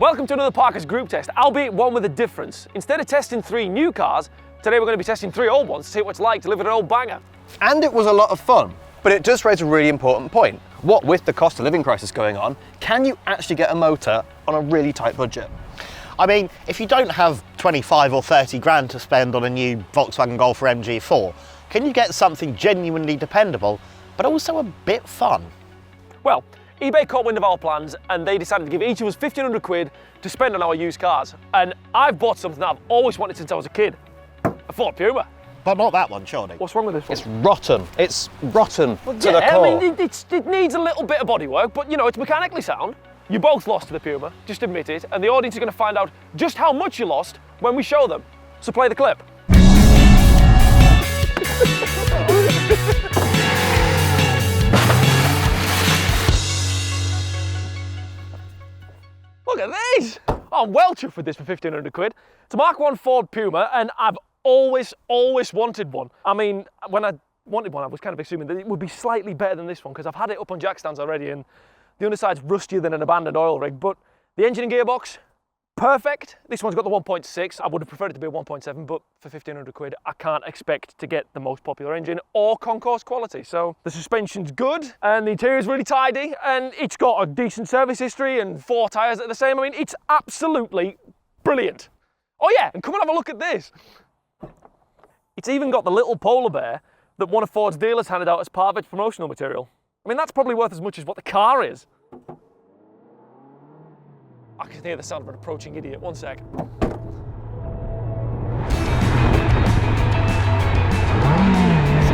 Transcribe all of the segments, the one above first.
Welcome to another Parker's group test, albeit one with a difference. Instead of testing 3 new cars, today we're going to be testing 3 old ones to see what it's like to live in an old banger. And it was a lot of fun, but it does raise a really important point. What with the cost of living crisis going on, can you actually get a motor on a really tight budget? I mean, if you don't have 25 or 30 grand to spend on a new Volkswagen Golf or MG4, can you get something genuinely dependable, but also a bit fun? Well, eBay caught wind of our plans and they decided to give each of us 1,500 quid to spend on our used cars. And I've bought something that I've always wanted since I was a kid. A Ford Puma. But not that one, surely. What's wrong with this one? It's rotten. It's rotten to the Yeah, core. I mean, it needs a little bit of bodywork, but you know, it's mechanically sound. You both lost to the Puma, just admit it, and the audience are going to find out just how much you lost when we show them. So play the clip. Look at these! Oh, I'm well chuffed with this for 1,500 quid. It's a Mark 1 Ford Puma, and I've always wanted one. I mean, when I wanted one, I was kind of assuming that it would be slightly better than this one, because I've had it up on jack stands already, and the underside's rustier than an abandoned oil rig, but the engine and gearbox, perfect. This one's got the 1.6. I would have preferred it to be a 1.7, but for 1,500 quid, I can't expect to get the most popular engine or concourse quality. So the suspension's good, and the interior's really tidy, and it's got a decent service history and 4 tyres that are the same. I mean, it's absolutely brilliant. Oh yeah, and come and have a look at this. It's even got the little polar bear that one of Ford's dealers handed out as part of its promotional material. I mean, that's probably worth as much as what the car is. I can hear the sound of an approaching idiot. One sec. There's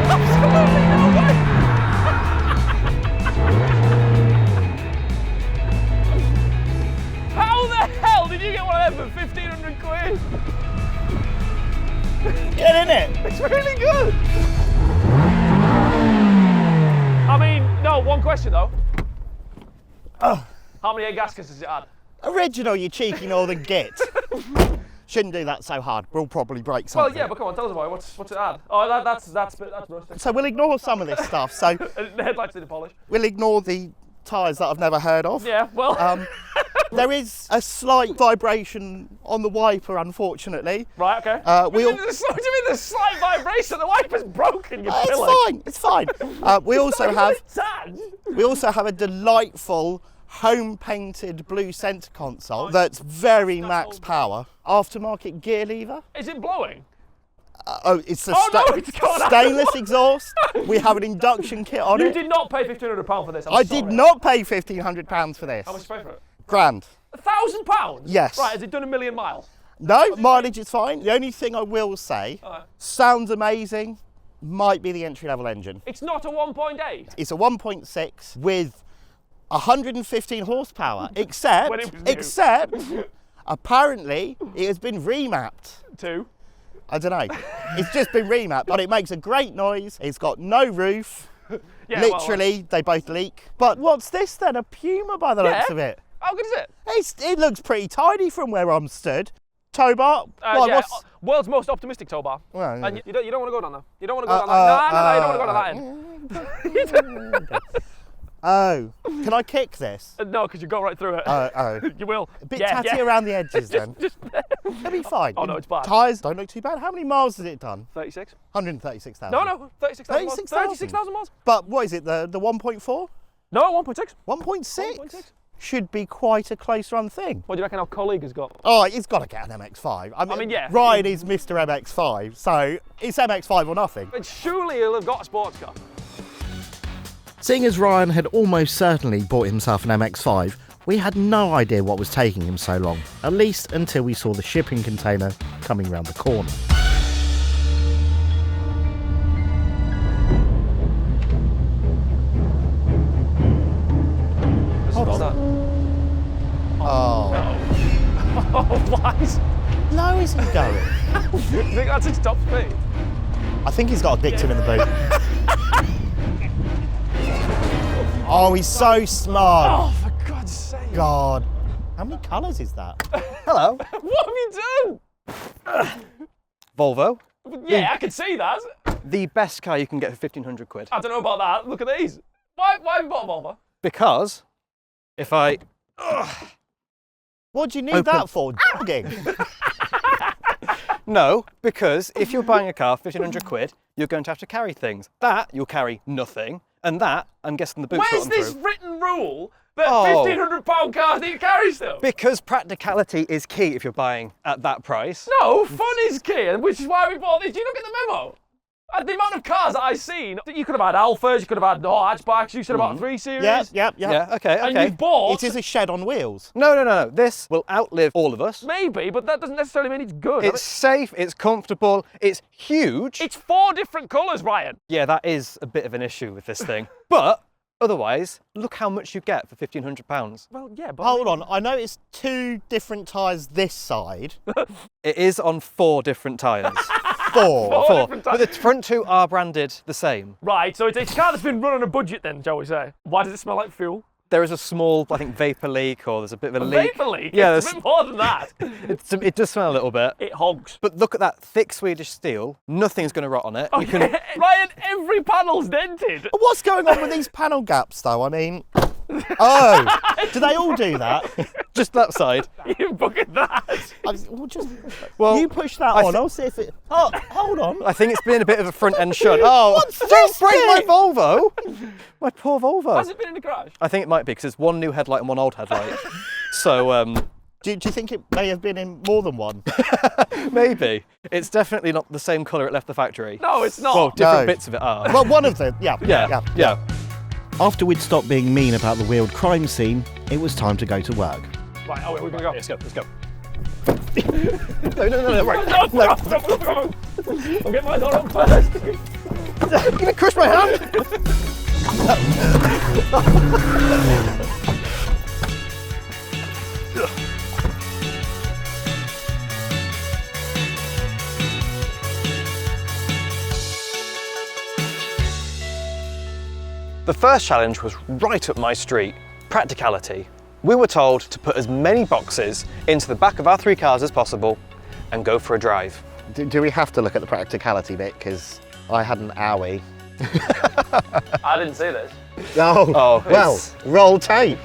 absolutely no way. How the hell did you get one of them for 1,500 quid? Get in it! It's really good. I mean, no, one question though. Oh. How many air gaskets does it add? Original, you cheeky northern git. Shouldn't do that so hard. We'll probably break something. Well, yeah, but come on, tell us about it. What's it add? Oh, that's rustic. So we'll ignore some of this stuff. So The headlights need a polish. we'll ignore the tyres that I've never heard of. Yeah, well. There is a slight vibration on the wiper, unfortunately. Right, okay. We what do you mean there's slight vibration? The wiper's broken, you pillock. It's fine. We also have a delightful home-painted blue centre console that's very max power. Aftermarket gear lever. Is it blowing? It's a It's gone out. stainless exhaust. We have an induction kit on You it. did not pay £1,500 for this. I did not pay £1,500 for this. How much did you pay for it? Grand. £1,000? Yes. Right, has it done 1,000,000 miles? No, mileage is fine. The only thing I will say, Alright. sounds amazing, might be the entry-level engine. It's not a 1.8. It's a 1.6 with 115 horsepower, except When it was new. apparently it has been remapped. 2. I don't know. It's just been remapped, but it makes a great noise. It's got no roof. Yeah, Literally, they both leak. But what's this then? A Puma by the looks of it. How good is it? It looks pretty tidy from where I'm stood. Tow bar. Yeah, world's most optimistic tow bar. Well, And you don't want to go down there. You don't want to go down there. No, you don't want to go down that end. Oh, can I kick this? No, because you go right through it. Oh. You will. A bit tatty around the edges then. It'll be fine. Oh, no, it's bad. Tyres don't look too bad. How many miles has it done? 36? 136,000. No, 36,000 miles. 36,000 miles. But what is it, the 1.4? No, 1.6. 1.6? 1.6. Should be quite a close run thing. What do you reckon our colleague has got? Oh, he's got to get an MX-5. I mean, yeah. Ryan is Mr. MX-5, so it's MX-5 or nothing. But surely he'll have got a sports car. Seeing as Ryan had almost certainly bought himself an MX-5, we had no idea what was taking him so long, at least until we saw the shipping container coming round the corner. Hold on. Oh. Oh, what? Low is he going? You think that's his top speed? I think he's got a Dicton in the boot. Oh, he's so smart. Oh, for God's sake. God. How many colours is that? Hello. What have you done? Volvo. Yeah, I can see that. The best car you can get for 1,500 quid. I don't know about that. Look at these. Why have you bought a Volvo? Because if I What do you need that for? Jogging? No, because if you're buying a car for 1,500 quid, you're going to have to carry things. That, you'll carry nothing, and that, I'm guessing the boots Where's run this through. written rule that Oh. £1,500 cars need to carry stuff? Because practicality is key if you're buying at that price. No, fun is key, and which is why we bought this. Do you look at the memo? The amount of cars that I've seen, you could have had Alphas, you could have had hatchbacks, you should have had 3 Series. Yeah. Yeah, okay, And okay. you've bought... It is a shed on wheels. No. This will outlive all of us. Maybe, but that doesn't necessarily mean it's good. It's safe, it's comfortable, it's huge. It's 4 different colours, Ryan. Yeah, that is a bit of an issue with this thing. But otherwise, look how much you get for £1,500. Well, yeah, but... Hold on, I noticed 2 different tyres this side. It is on 4 different tyres. 4. Four different But the front 2 are branded the same. Right, so it's a car that's been run on a budget then, shall we say? Why does it smell like fuel? There is a small, I think, vapour leak, or there's a bit of a leak. Vapour leak? Yeah, It's a bit more than that. it does smell a little bit. It hogs. But look at that thick Swedish steel. Nothing's going to rot on it. You can, Ryan, every panel's dented. What's going on with these panel gaps, though? I mean... Oh, do they all do that? just that side. You bucket that. Well, you push that I on, thi- I'll see if it... Oh, hold on. I think it's been a bit of a front end shut. Oh, What's don't this break my thing? Volvo. My poor Volvo. Has it been in the crash? I think it might be because there's one new headlight and one old headlight. So Do you think it may have been in more than one? maybe. It's definitely not the same colour it left the factory. No, it's not. Well, different No. bits of it are. Well, one of them, yeah. Yeah. After we'd stopped being mean about the wheeled crime scene, it was time to go to work. Right, oh, we're going to go. Let's go. No, right. No. I'll get mine on first. You're going to crush my hand. The first challenge was right up my street, practicality. We were told to put as many boxes into the back of our 3 cars as possible and go for a drive. Do we have to look at the practicality bit? Because I had an owie. I didn't see this. Oh, well, it's- roll tape.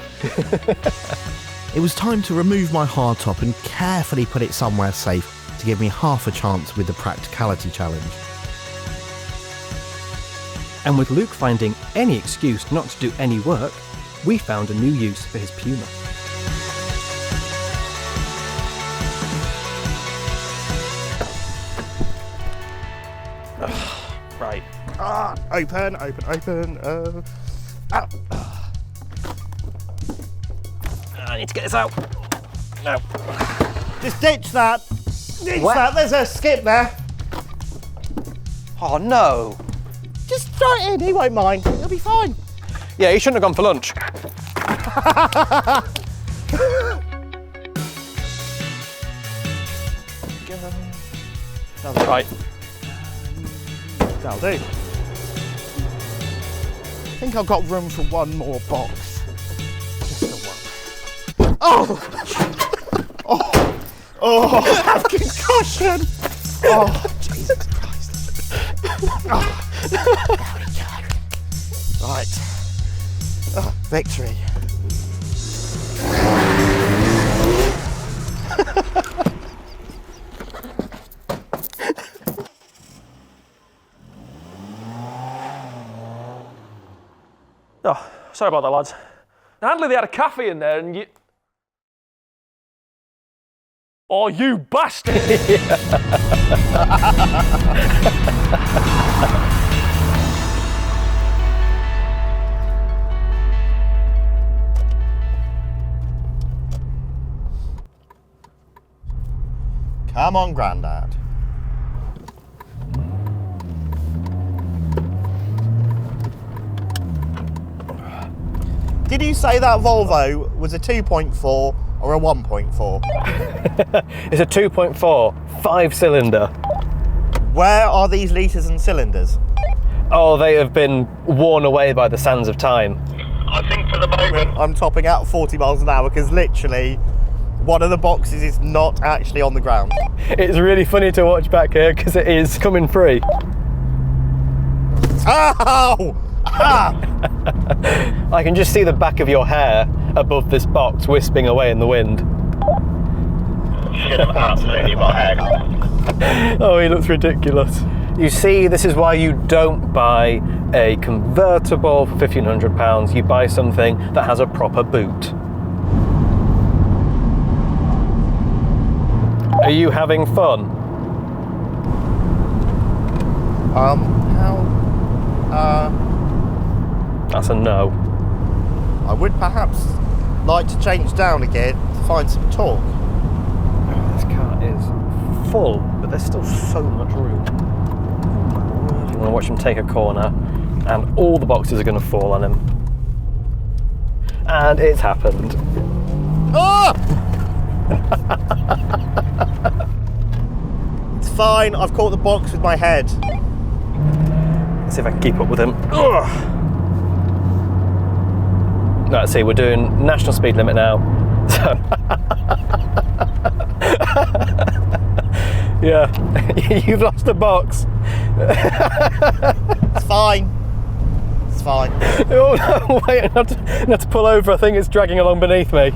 It was time to remove my hardtop and carefully put it somewhere safe to give me half a chance with the practicality challenge. And with Luke finding any excuse not to do any work, we found a new use for his Puma. Right. Open. I need to get this out. No. Just ditch that. Ditch that. There's a skip there. Oh no. Just throw it in. He won't mind. He'll be fine. Yeah, he shouldn't have gone for lunch. Right. That'll do. I think I've got room for one more box. Just the one. Oh, I have concussion. Oh, Jesus Christ. Oh. Right. Oh, victory. Oh, sorry about that, lads. Handley, they had a cafe in there and you... Oh, you bastard! Come on, Grandad. Did you say that Volvo was a 2.4 or a 1.4? It's a 2.4, 5-cylinder. Where are these litres and cylinders? Oh, they have been worn away by the sands of time. I think for the moment I'm topping out 40 miles an hour because literally one of the boxes is not actually on the ground. It's really funny to watch back here because it is coming free. Ow! Ah! I can just see the back of your hair above this box wisping away in the wind. Should have absolutely got haircut. Oh, he looks ridiculous. You see, this is why you don't buy a convertible for £1,500. You buy something that has a proper boot. Are you having fun? That's a no. I would perhaps like to change down again to find some torque. This car is full, but there's still so much room. I'm going to watch him take a corner, and all the boxes are going to fall on him. And it's happened. Ah! It's fine, I've caught the box with my head. Let's see if I can keep up with him. Ugh. Let's see, we're doing national speed limit now. So yeah, you've lost a box. It's fine. It's fine. Oh no, wait, I have to pull over. I think it's dragging along beneath me.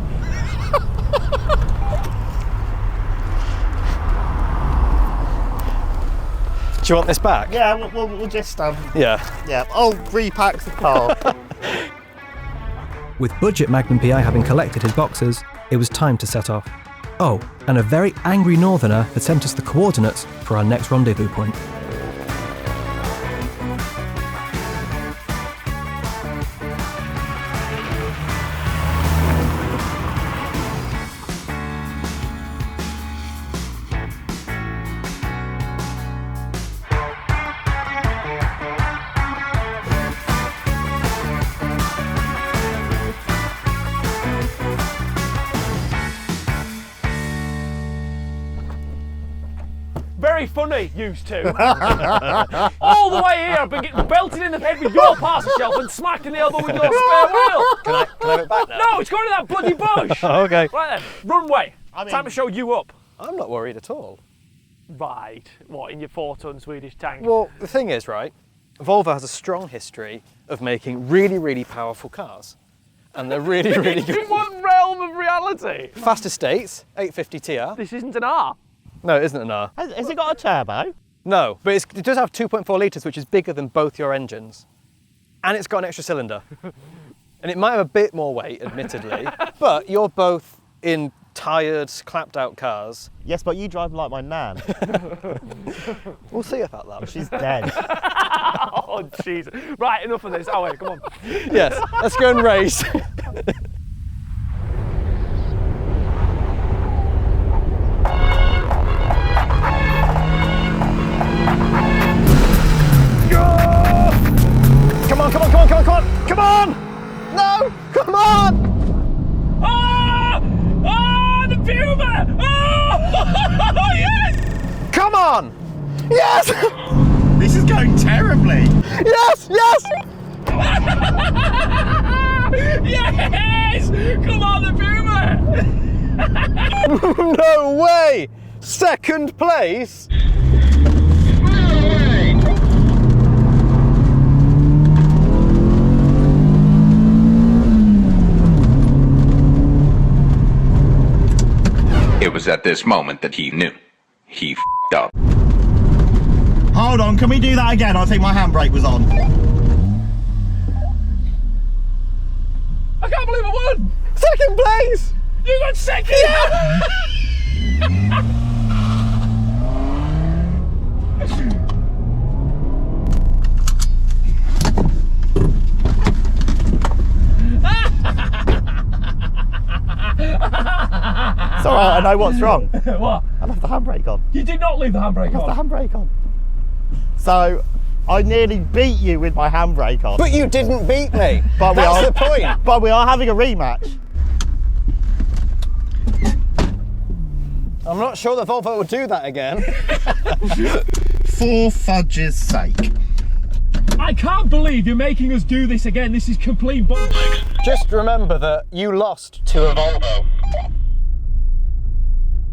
Do you want this back? Yeah, we'll just Yeah. I'll repack the car. With budget Magnum PI having collected his boxes, it was time to set off. Oh, and a very angry northerner had sent us the coordinates for our next rendezvous point. Very funny, used to. All the way here, I've been getting belted in the head with your parcel shelf and smacked in the elbow with your spare wheel. Can I have it back now? No, it's going to that bloody bush. Okay. Right then, runway. Time to show you up. I'm not worried at all. Right. What, in your 4-ton Swedish tank? Well, the thing is, right, Volvo has a strong history of making really, really powerful cars. And they're really, really good. In what realm of reality? Fast estates, 850 TR. This isn't an R. No, it isn't an R. Has it got a turbo? No, but it does have 2.4 litres, which is bigger than both your engines. And it's got an extra cylinder. And it might have a bit more weight, admittedly, but you're both in tired, clapped out cars. Yes, but you drive like my nan. We'll see about that. She's dead. Oh, Jesus. Right, enough of this. Oh, wait, come on. Yes, let's go and race. Come on, come on, come on, come on, come on! Come on! No! Come on! Ah! Ah, the Puma! Oh, yes! Come on! Yes! This is going terribly. Yes! Yes! Yes! Come on, the Puma! No way! Second place? It was at this moment that he knew. He f***ed up. Hold on, can we do that again? I think my handbrake was on. I can't believe I won! Second place! You got second! It's alright, I know what's wrong. What? I left the handbrake on. You did not leave the handbrake I left on. the handbrake on. So, I nearly beat you with my handbrake on. But you didn't beat me. But That's the point. But we are having a rematch. I'm not sure that Volvo would do that again. For fudge's sake. I can't believe you're making us do this again. This is complete bollocks. Just remember that you lost to a Volvo.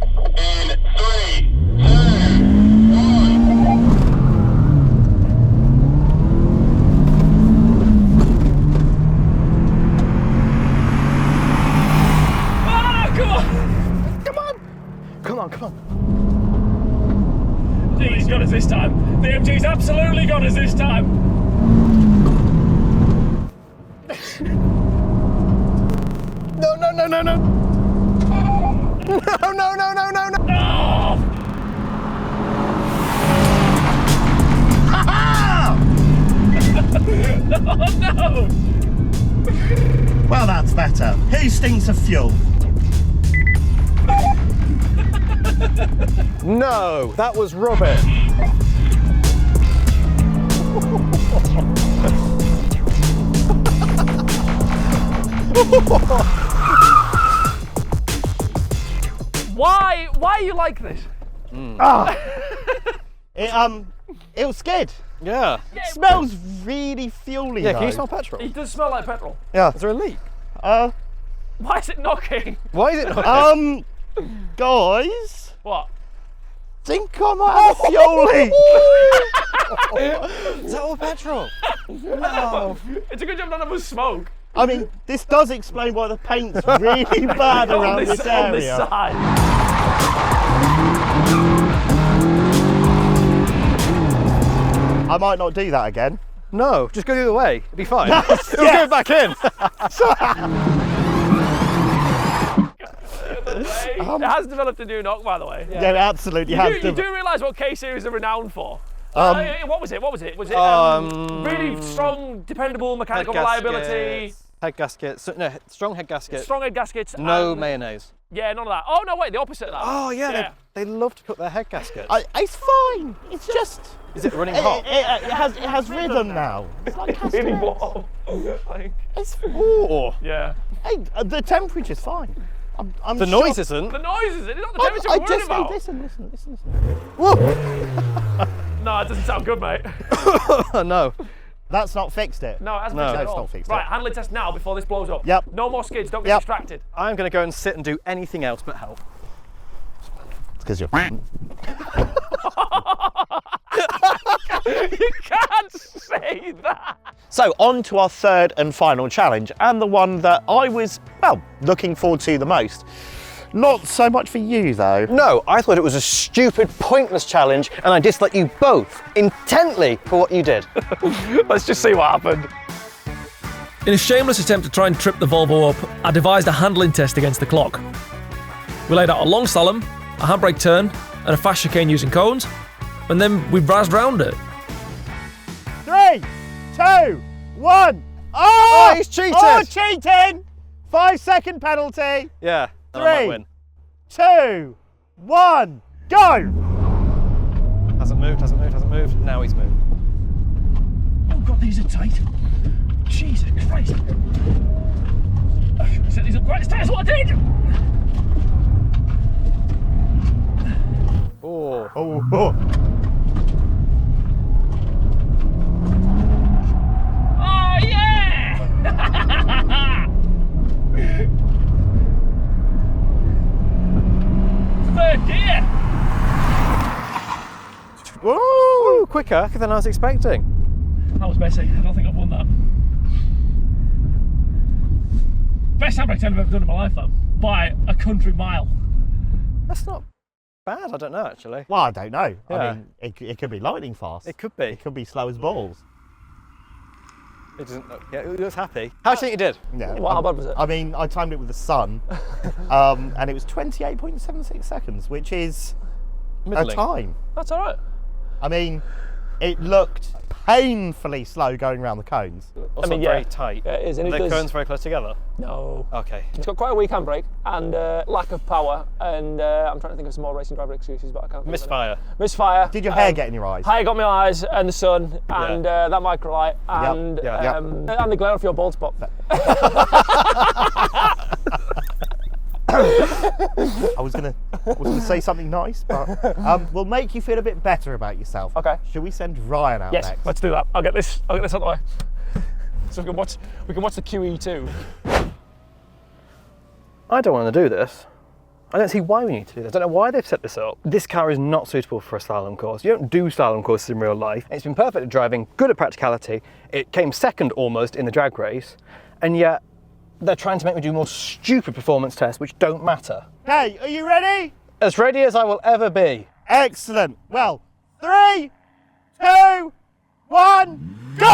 In 3, 2, 1. Ah, come on! Come on, come on. He's got us this time. The MG's absolutely got us this time. No, no, no, no, no. No, no, no, no, no, no. Oh no! Well, that's better. Who stinks of fuel? No, that was rubbish. Why are you like this? It was skid. Yeah. It smells really fuely. Yeah, though. can you smell petrol? It does smell like petrol. Yeah. Is there a leak? Why is it knocking? Why is it not? Guys, What? think I might have a fuel leak. Is that all petrol? No. It's a good job none of us smoke. I mean, this does explain why the paint's really bad around this on this area. side. I might not do that again. No, just go the other way. It'll be fine. It'll go back in. It has developed a new knock, by the way. Yeah, it absolutely has. You do realise what K-Series are renowned for? What was it? Was it really strong, dependable mechanical reliability? Head gaskets. No, strong head gaskets. Strong head gaskets. No and- mayonnaise. Yeah, none of that. Oh no, wait, the opposite of that. Oh yeah, they love to cook their head gaskets. It's fine. It's just. Is it running hot? It has rhythm now. It's like really castanets. warm. Like, It's oh. yeah. Hey, the temperature's fine. I'm The sure- noise isn't. The noise is it? It's not the I temperature we're worried just about. listen. Whoa. No, it doesn't sound good, mate. No. That's not fixed it. No, it hasn't No. fixed it at It's all. not fixed Right, it. handling test now before this blows up. Yep. No more skids, don't get Yep. distracted. I'm going to go and sit and do anything else but help. It's because you're. You can't say that. So on to our third and final challenge, and the one that I was, well, looking forward to the most. Not so much for you though. No, I thought it was a stupid, pointless challenge, and I dislike you both intently for what you did. Let's just see what happened. In a shameless attempt to try and trip the Volvo up, I devised a handling test against the clock. We laid out a long slalom, a handbrake turn, and a fast chicane using cones, and then we razzed round it. 3, 2, 1. Oh, he's cheated! Oh, cheating! 5-second penalty. Yeah, and I might 3, win. 2, 1, go! Hasn't moved. Now he's moved. Oh god, these are tight. Jesus Christ. I should have set these up quite as tight as what I did. Oh. Oh. Oh yeah! Third gear. Woo! Quicker than I was expecting. That was messy. I don't think I've won that. Best handbrake turn I've ever done in my life, though, by a country mile. That's not bad. I don't know actually. Well, I don't know. Yeah. I mean, it could be lightning fast. It could be. It could be slow as balls. It doesn't look. Yeah, it looks happy. How do you think you did? Yeah. How bad was it? I mean, I timed it with the sun, and it was 28.76 seconds, which is Middling. a time. That's all right. I mean, it looked painfully slow going around the cones. Also mean, very yeah. tight. Yeah, it is, and Are it the does- cones very close together? No. Okay. It's got quite a weak handbrake and lack of power, and I'm trying to think of some more racing driver excuses, but I can't. think of Misfire. any. Misfire. Did your hair get in your eyes? Hair got my eyes, and the sun, and that microlight, and Yeah. and the glare off your bald spot. I was gonna say something nice, but we'll make you feel a bit better about yourself. Okay. Should we send Ryan out Yes, next? let's do that. I'll get this out of the way. So we can watch the QE2. I don't want to do this. I don't see why we need to do this. I don't know why they've set this up. This car is not suitable for a slalom course. You don't do slalom courses in real life. It's been perfect at driving, good at practicality. It came second almost in the drag race, and yet they're trying to make me do more stupid performance tests which don't matter. Hey, are you ready? As ready as I will ever be. Excellent. Well, 3, 2, 1, go!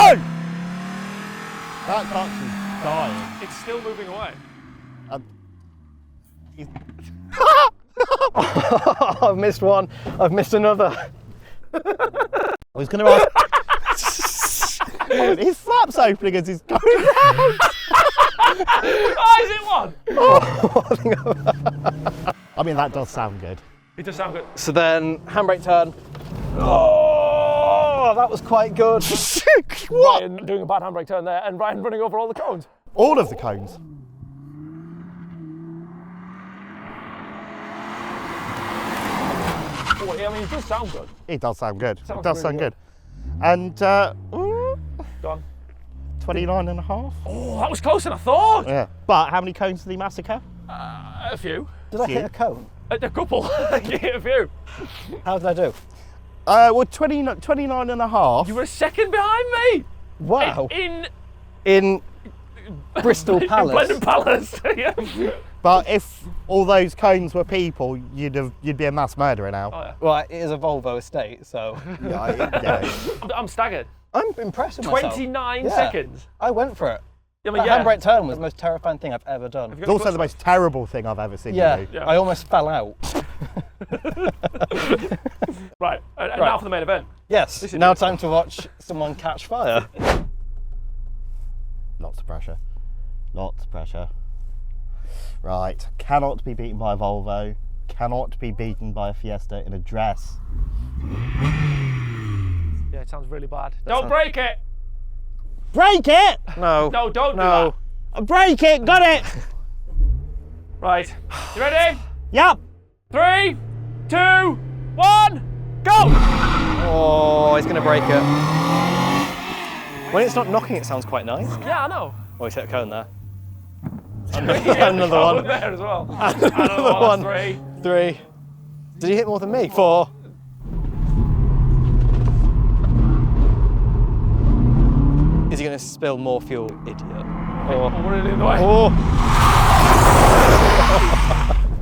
That box is dying. It's still moving away. I've missed one. I've missed another. I was going to ask. His flap's opening as he's going round. Oh, is it one? I mean, that does sound good. It does sound good. So then, handbrake turn. Oh, that was quite good. What? Ryan doing a bad handbrake turn there, and Ryan running over all the cones. All of the cones. Oh, I mean, it does sound good. It does sound good. Sounds It does really sound good. good. And Done. 29 and a half. Oh, that was closer than I thought. Yeah. But how many cones did he massacre? A few. Did I hit a cone? A couple. A few. How did I do? Well, 29 and a half. You were a second behind me. Wow. In Bristol Palace. Blenheim Palace. Yeah. But if all those cones were people, you'd be a mass murderer now. Oh, yeah. Well, it is a Volvo estate, so. Yeah. I'm staggered. I'm impressed with myself. 29 Yeah. seconds. I went for it. I mean, That handbrake turn was the most terrifying thing I've ever done. It's also the most terrible thing I've ever seen Yeah, you do. Yeah. I almost fell out. Right, and now for the main event. Yes, This is now it. time to watch someone catch fire. Lots of pressure. Lots of pressure. Right. Cannot be beaten by a Volvo. Cannot be beaten by a Fiesta in a dress. Yeah, it sounds really bad. Don't break it! Break it! No. No, don't No. do that. Break it! Got it! Right, you ready? Yep. 3, 2, 1, go! Oh, he's going to break it. When it's not knocking, it sounds quite nice. Yeah, I know. Oh, he's hit a cone there. Yeah, Another oh, one. there as well. Another one. 3. 3. Did he hit more than me? 4. Is he going to spill more fuel, idiot? Oh, really annoying. Oh.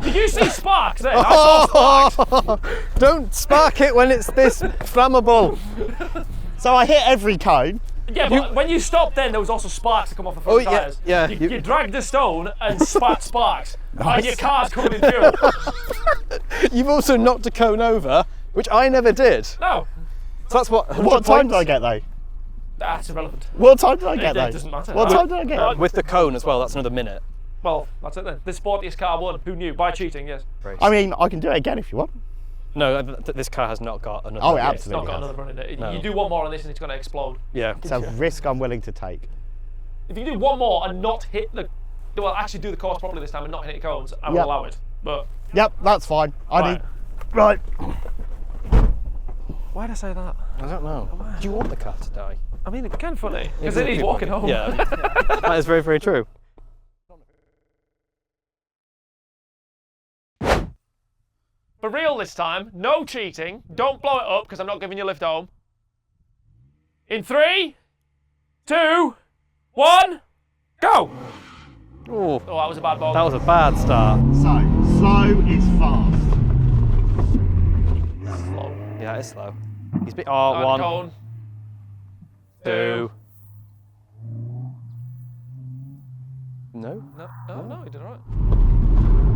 Did you see sparks then? I saw sparks. Don't spark it when it's this flammable. So I hit every cone. Yeah, but when you stopped then, there was also sparks that come off the front Oh, yeah, tyres. yeah. You dragged the stone and sparked sparks. And your car's covered in fuel. You've also knocked a cone over, which I never did. No, So that's what. What time did I get though? that's irrelevant. What time did I get It though? doesn't matter. What time did I get? With the cone as well, that's another minute. Well, that's it then. The sportiest car won. Who knew? By cheating, yes. I mean, I can do it again if you want. No, this car has not got another. Oh, minute. It's not absolutely. got another run in it. No. You do one more on this and it's going to explode. Yeah. It's a risk I'm willing to take. If you do one more and not hit the... Well, actually do the course properly this time and not hit the cones, I will Yep. allow it. But... Yep, that's fine. Right. Right. Why'd I say that? I don't know. Do you want the car to die? I mean, it's kind of funny. Because then he's walking home. Yeah. That is very, very true. For real this time, no cheating. Don't blow it up because I'm not giving you a lift home. In 3, 2, 1, go! Oh, Oh, that was a bad ball. that was a bad start. So, slow is fast. slow. Yeah, it's slow. He's been. Oh, And 1, cone. 2. No. No, he did all right.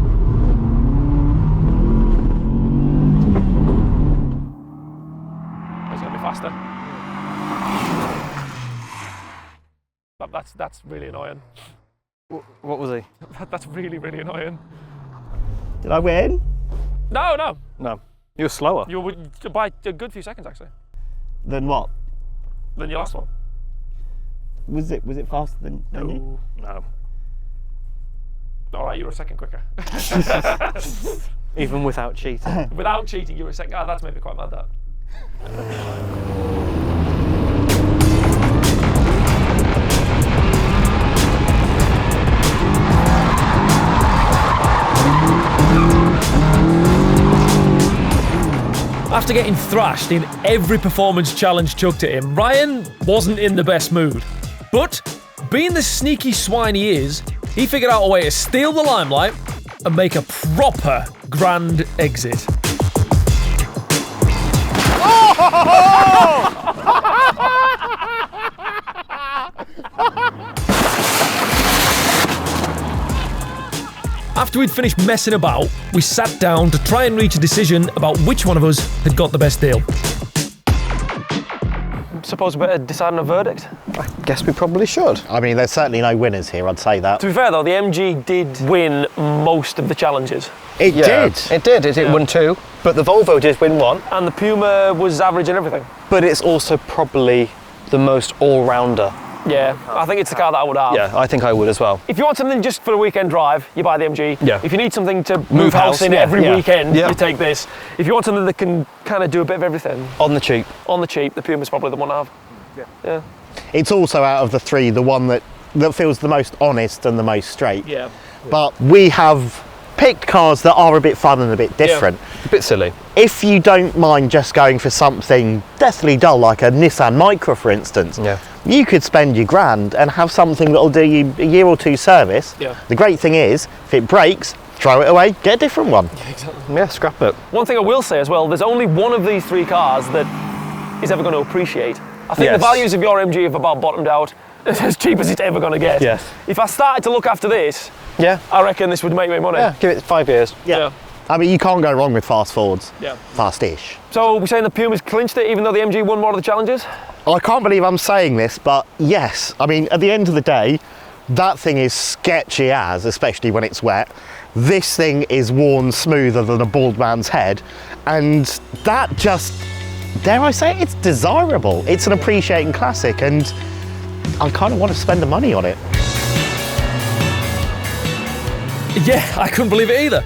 It's going to be faster. That's really annoying. What was he? That's really, really annoying. Did I win? No. No. You were slower. You were by a good few seconds, actually, Then what? than your last one. Was it faster than you? No. All right, you were a second quicker. Even without cheating. Without cheating, you were a second. Oh, that's made me quite mad, that. After getting thrashed in every performance challenge chucked at him, Ryan wasn't in the best mood. But, being the sneaky swine he is, he figured out a way to steal the limelight, and make a proper grand exit. After we'd finished messing about, we sat down to try and reach a decision about which one of us had got the best deal. Suppose we better decide on a verdict? I guess we probably should. I mean, there's certainly no winners here, I'd say that. To be fair though, the MG did win most of the challenges. It did. It did. It won 2, but the Volvo did win 1. And the Puma was average in everything. But it's also probably the most all-rounder. Yeah, I think it's the car that I would have. Yeah, I think I would as well. If you want something just for a weekend drive, you buy the MG. Yeah. If you need something to move house in every weekend, you take this. If you want something that can kind of do a bit of everything. On the cheap. On the cheap, the Puma's probably the one to have. Yeah. It's also out of the 3, the one that feels the most honest and the most straight. Yeah. But we have picked cars that are a bit fun and a bit different. A bit silly. If you don't mind just going for something deathly dull, like a Nissan Micra, for instance, you could spend your grand and have something that'll do you a year or 2 service. Yeah. The great thing is, if it breaks, throw it away, get a different one. Yeah, exactly. Yeah, scrap it. One thing I will say as well, there's only one of these 3 cars that is ever going to appreciate. I think the values of your MG have about bottomed out. It's as cheap as it's ever going to get. Yes. If I started to look after this, Yeah. I reckon this would make me money. Yeah, give it 5 years. Yeah. I mean, you can't go wrong with fast Fords. Yeah. Fast-ish. So we're saying the Puma's clinched it, even though the MG won more of the challenges? I can't believe I'm saying this, but yes. I mean, at the end of the day, that thing is sketchy as, especially when it's wet. This thing is worn smoother than a bald man's head. And that just, dare I say it, it's desirable. It's an appreciating classic, and I kind of want to spend the money on it. Yeah, I couldn't believe it either.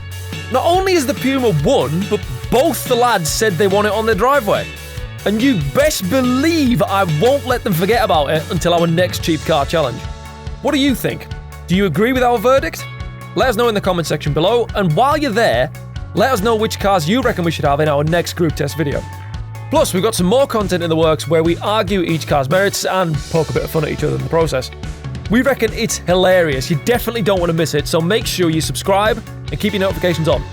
Not only has the Puma won, but both the lads said they want it on their driveway. And you best believe I won't let them forget about it until our next cheap car challenge. What do you think? Do you agree with our verdict? Let us know in the comment section below, and while you're there, let us know which cars you reckon we should have in our next group test video. Plus, we've got some more content in the works where we argue each car's merits and poke a bit of fun at each other in the process. We reckon it's hilarious. You definitely don't want to miss it, so make sure you subscribe and keep your notifications on.